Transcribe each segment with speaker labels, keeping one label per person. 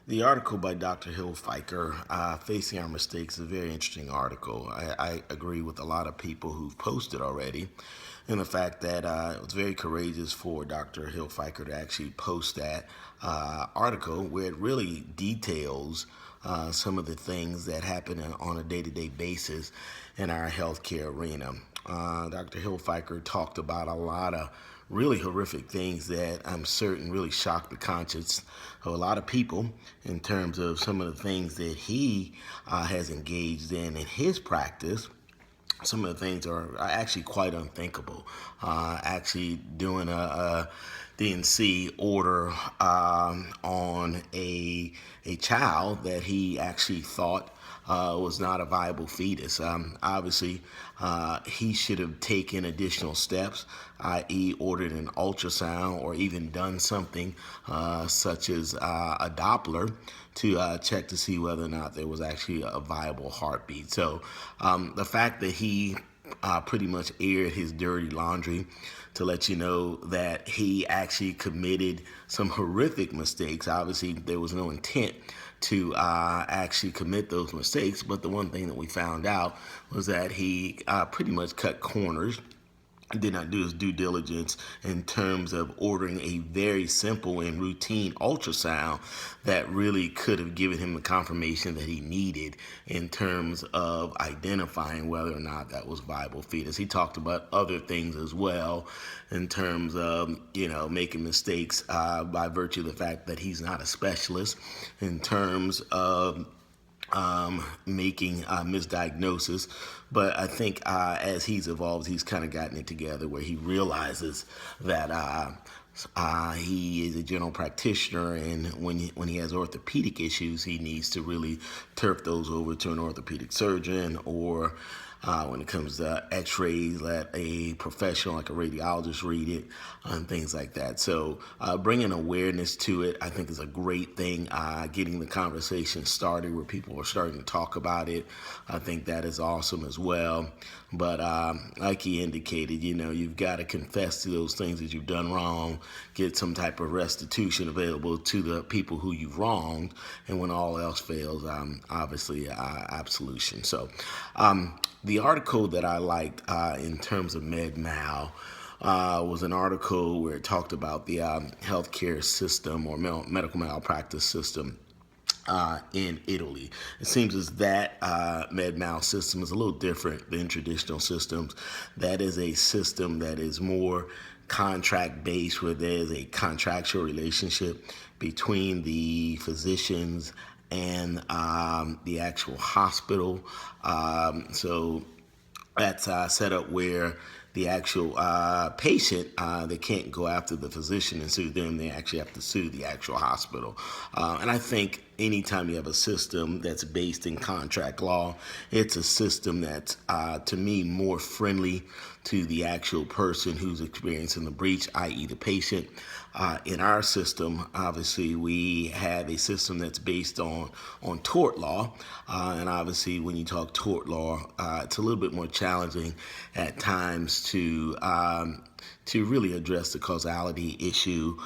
Speaker 1: The article by Dr. Hillfiker, Facing Our Mistakes, is a very interesting article. I agree with a lot of people who've posted already, and the fact that it was very courageous for Dr. Hillfiker to actually post that article where it really details some of the things that happen on a day-to-day basis in our healthcare arena. Dr. Hillfiker talked about a lot of really horrific things that I'm certain really shocked the conscience of a lot of people in terms of some of the things that he has engaged in his practice. Some of the things are actually quite unthinkable. Actually doing a DNC order on a child that he actually thought was not a viable fetus. Obviously, he should have taken additional steps, i.e., ordered an ultrasound or even done something such as a Doppler to check to see whether or not there was actually a viable heartbeat. So the fact that he pretty much aired his dirty laundry to let you know that he actually committed some horrific mistakes. Obviously, there was no intent to actually commit those mistakes, but the one thing that we found out was that he pretty much cut corners, did not do his due diligence in terms of ordering a very simple and routine ultrasound that really could have given him the confirmation that he needed in terms of identifying whether or not that was viable fetus. He talked about other things as well in terms of, making mistakes by virtue of the fact that he's not a specialist, in terms of making misdiagnosis. But I think as he's evolved, he's kind of gotten it together where he realizes that he is a general practitioner, and when he has orthopedic issues, he needs to really turf those over to an orthopedic surgeon, or when it comes to x-rays, let a professional like a radiologist read it, and things like that. So bringing awareness to it, I think, is a great thing. Getting the conversation started where people are starting to talk about it, I think that is awesome as well. But like he indicated, you've got to confess to those things that you've done wrong, get some type of restitution available to the people who you've wronged, and when all else fails, obviously absolution. So the article that I liked in terms of MedMal was an article where it talked about the healthcare system or medical malpractice system in Italy. It seems as that MedMal system is a little different than traditional systems. That is a system that is more contract based, where there's a contractual relationship between the physicians and the actual hospital. So that's set up where the actual patient, they can't go after the physician and sue them. They actually have to sue the actual hospital. And I think anytime you have a system that's based in contract law, it's a system that's, to me, more friendly to the actual person who's experiencing the breach, i.e. the patient. In our system, obviously, we have a system that's based on tort law. And obviously, when you talk tort law, it's a little bit more challenging at times to really address the causality issue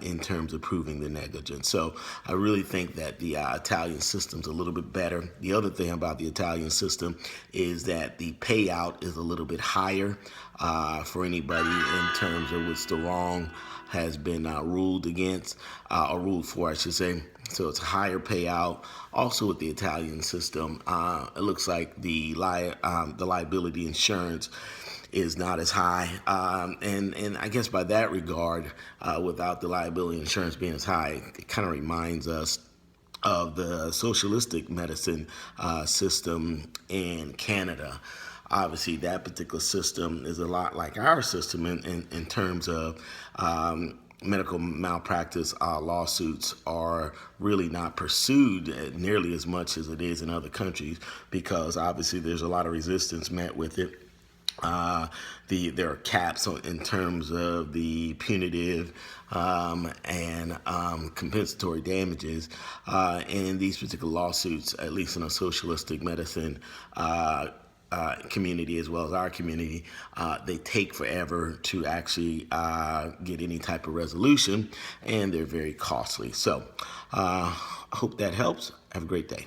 Speaker 1: in terms of proving the negligence. So I really think that the Italian system's a little bit better. The other thing about the Italian system is that the payout is a little bit higher for anybody in terms of which the wrong has been ruled against, or ruled for, I should say. So it's a higher payout. Also with the Italian system, it looks like the liability insurance is not as high. And I guess by that regard, without the liability insurance being as high, it kind of reminds us of the socialistic medicine system in Canada. Obviously, that particular system is a lot like our system in terms of medical malpractice lawsuits are really not pursued nearly as much as it is in other countries, because obviously there's a lot of resistance met with it. There are caps in terms of the punitive and compensatory damages in these particular lawsuits, at least in a socialistic medicine community as well as our community. They take forever to actually get any type of resolution, and they're very costly. So I hope that helps. Have a great day.